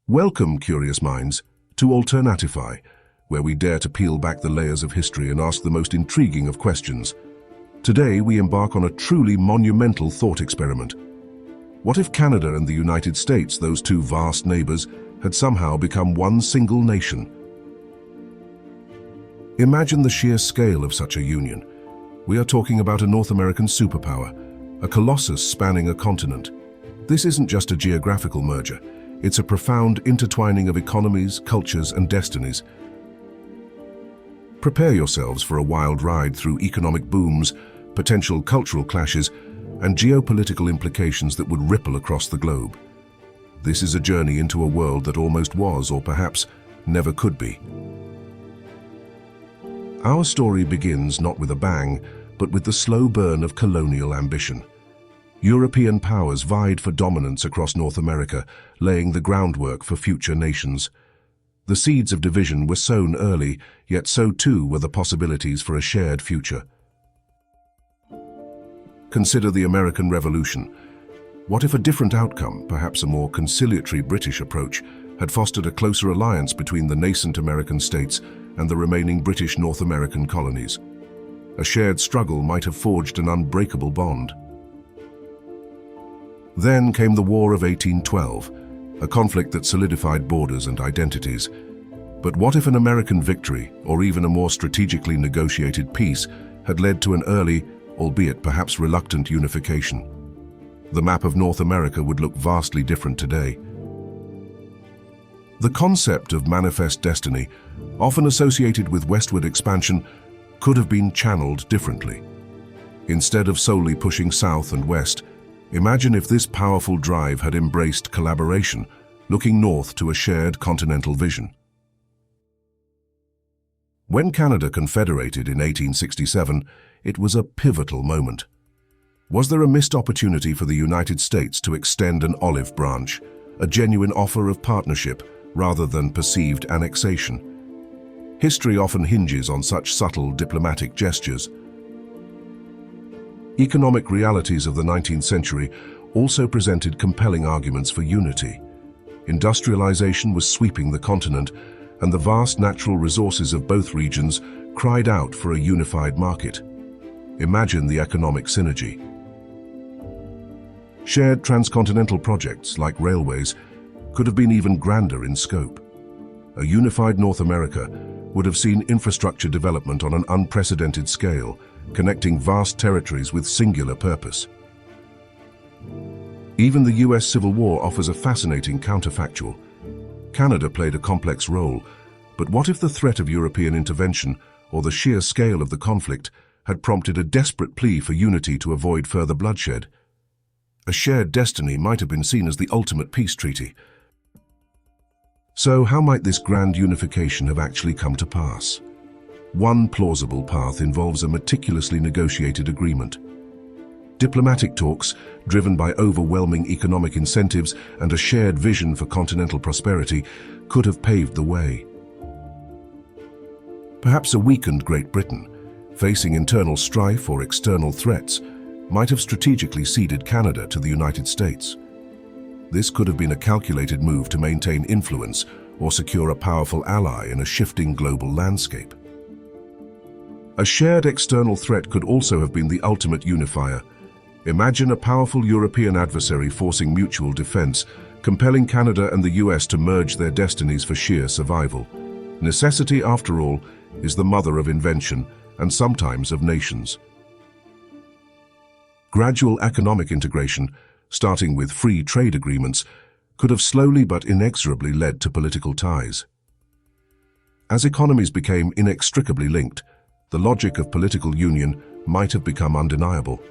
Welcome, curious minds, to Alternatify, where we dare to peel back the layers of history and ask the most intriguing of questions. Today, we embark on a truly monumental thought experiment. What if Canada and the United States, those two vast neighbors, had somehow become one single nation? Imagine the sheer scale of such a union. We are talking about a North American superpower, a colossus spanning a continent. This isn't just a geographical merger. It's a profound intertwining of economies, cultures, and destinies. Prepare yourselves for a wild ride through economic booms, potential cultural clashes, and geopolitical implications that would ripple across the globe. This is a journey into a world that almost was, or perhaps never could be. Our story begins not with a bang, but with the slow burn of colonial ambition. European powers vied for dominance across North America, laying the groundwork for future nations. The seeds of division were sown early, yet so too were the possibilities for a shared future. Consider the American Revolution. What if a different outcome, perhaps a more conciliatory British approach, had fostered a closer alliance between the nascent American states and the remaining British North American colonies? A shared struggle might have forged an unbreakable bond. Then came the War of 1812, a conflict that solidified borders and identities. But what if an American victory, or even a more strategically negotiated peace, had led to an early, albeit perhaps reluctant, unification? The map of North America would look vastly different today. The concept of manifest destiny, often associated with westward expansion, could have been channeled differently. Instead of solely pushing south and west, imagine if this powerful drive had embraced collaboration, looking north to a shared continental vision. When Canada confederated in 1867, it was a pivotal moment. Was there a missed opportunity for the United States to extend an olive branch, a genuine offer of partnership rather than perceived annexation? History often hinges on such subtle diplomatic gestures. Economic realities of the 19th century also presented compelling arguments for unity. Industrialization was sweeping the continent, and the vast natural resources of both regions cried out for a unified market. Imagine the economic synergy. Shared transcontinental projects, like railways, could have been even grander in scope. A unified North America would have seen infrastructure development on an unprecedented scale, connecting vast territories with singular purpose. Even the US Civil War offers a fascinating counterfactual. Canada played a complex role, but what if the threat of European intervention, or the sheer scale of the conflict, had prompted a desperate plea for unity to avoid further bloodshed? A shared destiny might have been seen as the ultimate peace treaty. So how might this grand unification have actually come to pass? One plausible path involves a meticulously negotiated agreement. Diplomatic talks, driven by overwhelming economic incentives and a shared vision for continental prosperity, could have paved the way. Perhaps a weakened Great Britain, facing internal strife or external threats, might have strategically ceded Canada to the United States. This could have been a calculated move to maintain influence or secure a powerful ally in a shifting global landscape. A shared external threat could also have been the ultimate unifier. Imagine a powerful European adversary forcing mutual defense, compelling Canada and the US to merge their destinies for sheer survival. Necessity, after all, is the mother of invention and sometimes of nations. Gradual economic integration, starting with free trade agreements, could have slowly but inexorably led to political ties. As economies became inextricably linked, the logic of political union might have become undeniable.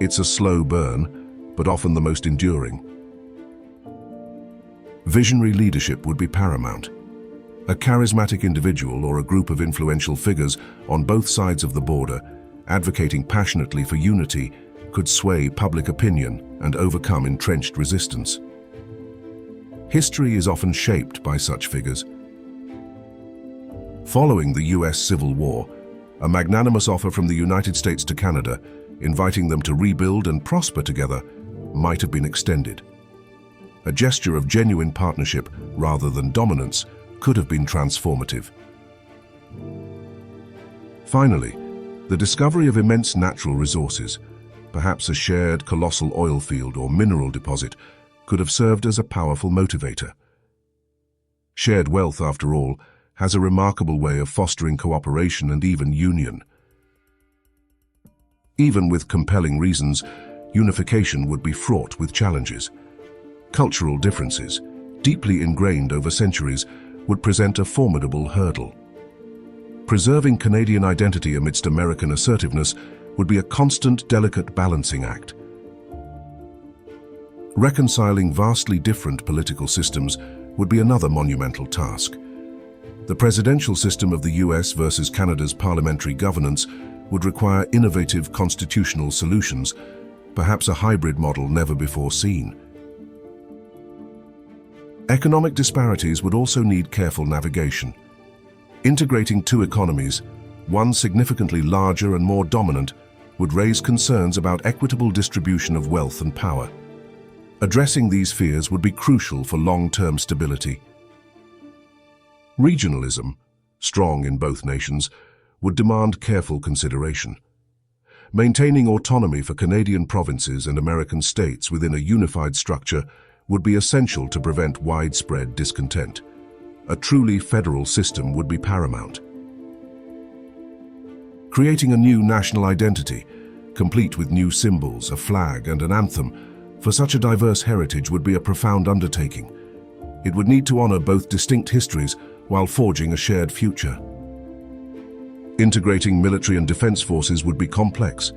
It's a slow burn, but often the most enduring. Visionary leadership would be paramount. A charismatic individual or a group of influential figures on both sides of the border, advocating passionately for unity, could sway public opinion and overcome entrenched resistance. History is often shaped by such figures. Following the US Civil War, a magnanimous offer from the United States to Canada, inviting them to rebuild and prosper together, might have been extended. A gesture of genuine partnership rather than dominance could have been transformative. Finally, the discovery of immense natural resources, perhaps a shared colossal oil field or mineral deposit, could have served as a powerful motivator. Shared wealth, after all, has a remarkable way of fostering cooperation and even union. Even with compelling reasons, unification would be fraught with challenges. Cultural differences, deeply ingrained over centuries, would present a formidable hurdle. Preserving Canadian identity amidst American assertiveness would be a constant, delicate balancing act. Reconciling vastly different political systems would be another monumental task. The presidential system of the US versus Canada's parliamentary governance would require innovative constitutional solutions, perhaps a hybrid model never before seen. Economic disparities would also need careful navigation. Integrating two economies, one significantly larger and more dominant, would raise concerns about equitable distribution of wealth and power. Addressing these fears would be crucial for long-term stability. Regionalism, strong in both nations, would demand careful consideration. Maintaining autonomy for Canadian provinces and American states within a unified structure would be essential to prevent widespread discontent. A truly federal system would be paramount. Creating a new national identity, complete with new symbols, a flag and an anthem, for such a diverse heritage would be a profound undertaking. It would need to honor both distinct histories while forging a shared future. Integrating military and defense forces would be complex,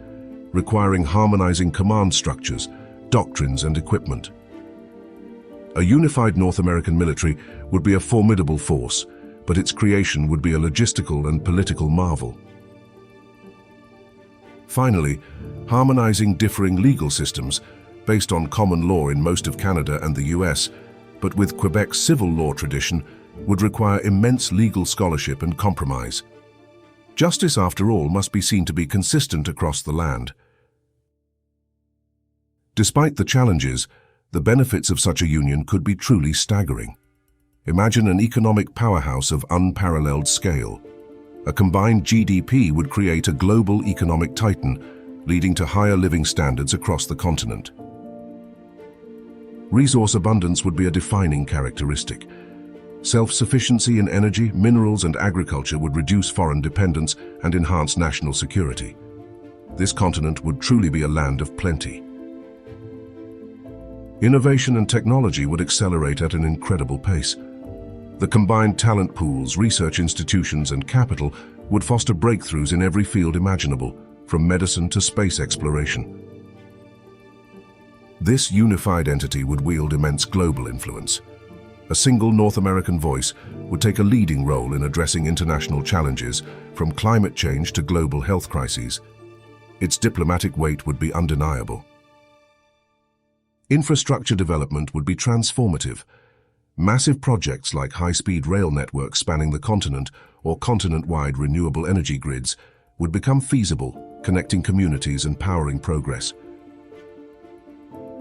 requiring harmonizing command structures, doctrines and equipment. A unified North American military would be a formidable force, but its creation would be a logistical and political marvel. Finally, harmonizing differing legal systems based on common law in most of Canada and the US, but with Quebec's civil law tradition, would require immense legal scholarship and compromise. Justice, after all, must be seen to be consistent across the land. Despite the challenges, the benefits of such a union could be truly staggering. Imagine an economic powerhouse of unparalleled scale. A combined GDP would create a global economic titan, leading to higher living standards across the continent. Resource abundance would be a defining characteristic. Self-sufficiency in energy, minerals and agriculture would reduce foreign dependence and enhance national security. This continent would truly be a land of plenty. Innovation and technology would accelerate at an incredible pace. The combined talent pools, research institutions and capital would foster breakthroughs in every field imaginable, from medicine to space exploration. This unified entity would wield immense global influence. A single North American voice would take a leading role in addressing international challenges, from climate change to global health crises. Its diplomatic weight would be undeniable. Infrastructure development would be transformative. Massive projects like high-speed rail networks spanning the continent or continent-wide renewable energy grids would become feasible, connecting communities and powering progress.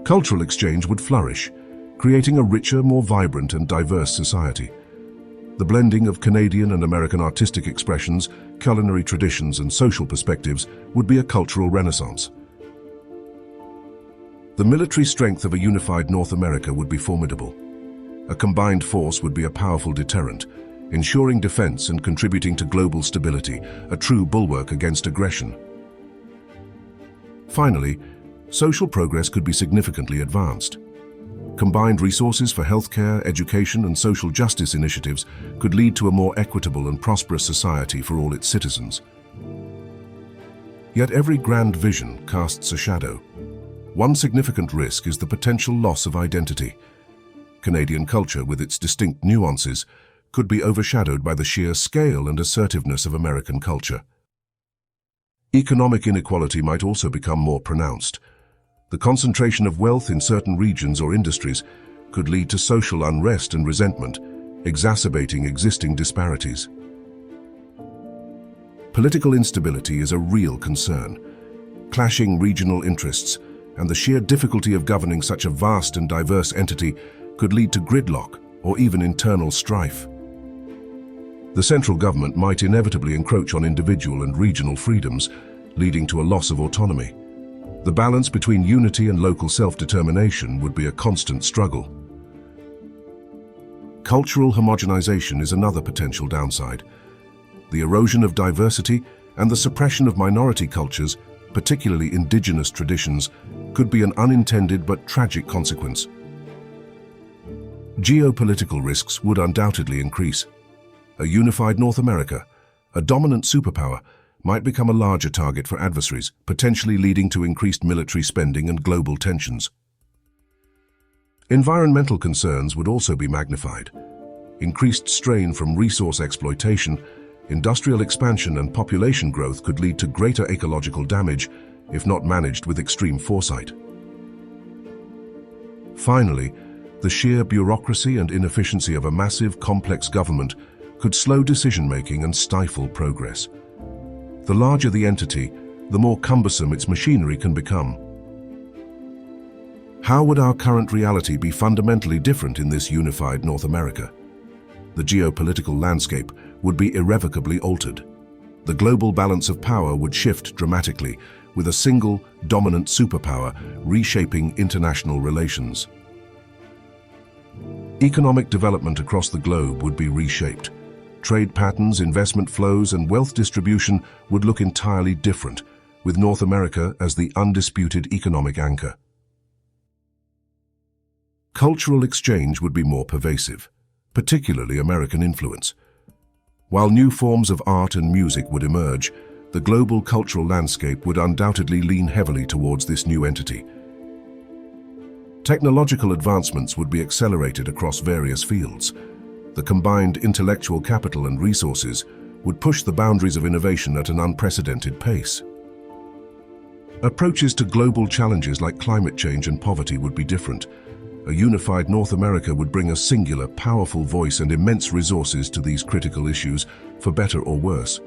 Cultural exchange would flourish, creating a richer, more vibrant and diverse society. The blending of Canadian and American artistic expressions, culinary traditions and social perspectives would be a cultural renaissance. The military strength of a unified North America would be formidable. A combined force would be a powerful deterrent, ensuring defense and contributing to global stability, a true bulwark against aggression. Finally, social progress could be significantly advanced. Combined resources for healthcare, education, and social justice initiatives could lead to a more equitable and prosperous society for all its citizens. Yet every grand vision casts a shadow. One significant risk is the potential loss of identity. Canadian culture, with its distinct nuances, could be overshadowed by the sheer scale and assertiveness of American culture. Economic inequality might also become more pronounced. The concentration of wealth in certain regions or industries could lead to social unrest and resentment, exacerbating existing disparities. Political instability is a real concern. Clashing regional interests, and the sheer difficulty of governing such a vast and diverse entity could lead to gridlock or even internal strife. The central government might inevitably encroach on individual and regional freedoms, leading to a loss of autonomy. The balance between unity and local self-determination would be a constant struggle. Cultural homogenization is another potential downside. The erosion of diversity and the suppression of minority cultures, particularly indigenous traditions, could be an unintended but tragic consequence. Geopolitical risks would undoubtedly increase. A unified North America, a dominant superpower, might become a larger target for adversaries, potentially leading to increased military spending and global tensions. Environmental concerns would also be magnified. Increased strain from resource exploitation, industrial expansion and population growth could lead to greater ecological damage if not managed with extreme foresight. Finally, the sheer bureaucracy and inefficiency of a massive, complex government could slow decision-making and stifle progress. The larger the entity, the more cumbersome its machinery can become. How would our current reality be fundamentally different in this unified North America? The geopolitical landscape would be irrevocably altered. The global balance of power would shift dramatically, with a single, dominant superpower reshaping international relations. Economic development across the globe would be reshaped. Trade patterns, investment flows, and wealth distribution would look entirely different, with North America as the undisputed economic anchor. Cultural exchange would be more pervasive, particularly American influence. While new forms of art and music would emerge, the global cultural landscape would undoubtedly lean heavily towards this new entity. Technological advancements would be accelerated across various fields. The combined intellectual capital and resources would push the boundaries of innovation at an unprecedented pace. Approaches to global challenges like climate change and poverty would be different. A unified North America would bring a singular, powerful voice and immense resources to these critical issues, for better or worse.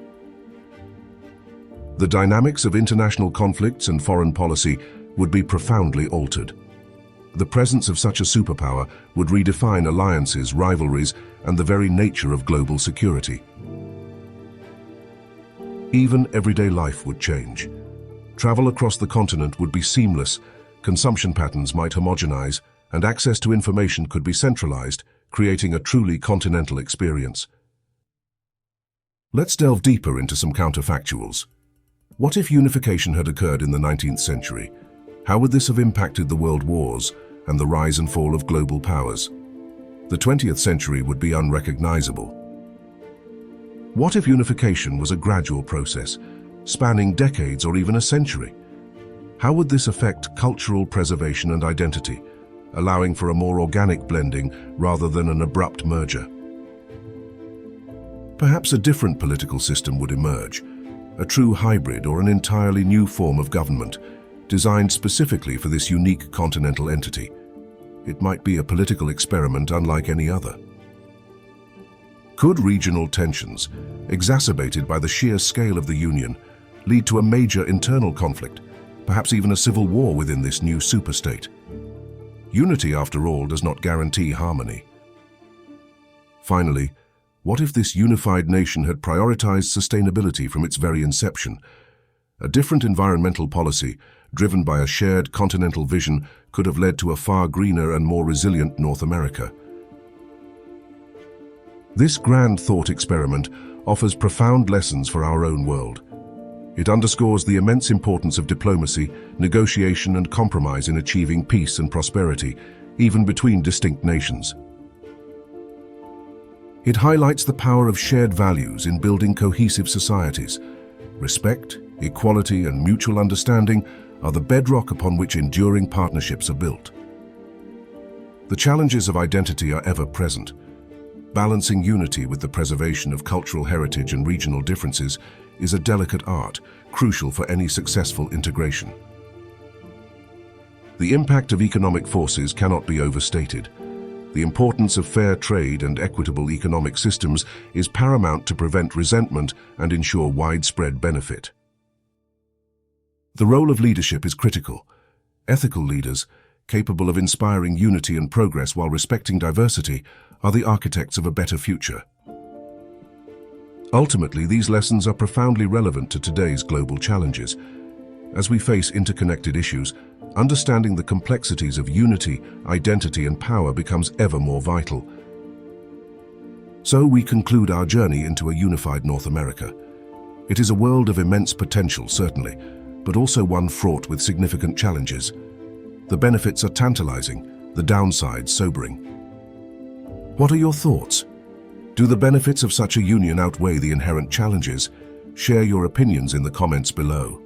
The dynamics of international conflicts and foreign policy would be profoundly altered. The presence of such a superpower would redefine alliances, rivalries, and the very nature of global security. Even everyday life would change. Travel across the continent would be seamless, consumption patterns might homogenize, and access to information could be centralized, creating a truly continental experience. Let's delve deeper into some counterfactuals. What if unification had occurred in the 19th century? How would this have impacted the world wars and the rise and fall of global powers? The 20th century would be unrecognizable. What if unification was a gradual process, spanning decades or even a century? How would this affect cultural preservation and identity, allowing for a more organic blending rather than an abrupt merger? Perhaps a different political system would emerge, a true hybrid or an entirely new form of government, designed specifically for this unique continental entity. It might be a political experiment unlike any other. Could regional tensions, exacerbated by the sheer scale of the Union, lead to a major internal conflict, perhaps even a civil war within this new superstate? Unity, after all, does not guarantee harmony. Finally, what if this unified nation had prioritized sustainability from its very inception? A different environmental policy, driven by a shared continental vision, could have led to a far greener and more resilient North America. This grand thought experiment offers profound lessons for our own world. It underscores the immense importance of diplomacy, negotiation, and compromise in achieving peace and prosperity, even between distinct nations. It highlights the power of shared values in building cohesive societies. Respect, equality, and mutual understanding are the bedrock upon which enduring partnerships are built. The challenges of identity are ever present. Balancing unity with the preservation of cultural heritage and regional differences is a delicate art, crucial for any successful integration. The impact of economic forces cannot be overstated. The importance of fair trade and equitable economic systems is paramount to prevent resentment and ensure widespread benefit. The role of leadership is critical. Ethical leaders, capable of inspiring unity and progress while respecting diversity, are the architects of a better future. Ultimately, these lessons are profoundly relevant to today's global challenges. As we face interconnected issues, understanding the complexities of unity, identity, and power becomes ever more vital. So we conclude our journey into a unified North America. It is a world of immense potential, certainly, but also one fraught with significant challenges. The benefits are tantalizing, the downsides sobering. What are your thoughts? Do the benefits of such a union outweigh the inherent challenges? Share your opinions in the comments below.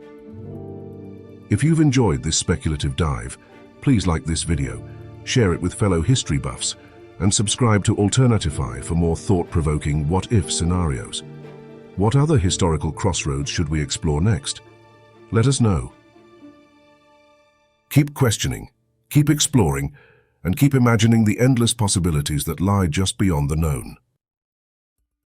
If you've enjoyed this speculative dive, please like this video, share it with fellow history buffs, and subscribe to Alternatify for more thought-provoking what-if scenarios. What other historical crossroads should we explore next? Let us know. Keep questioning, keep exploring, and keep imagining the endless possibilities that lie just beyond the known.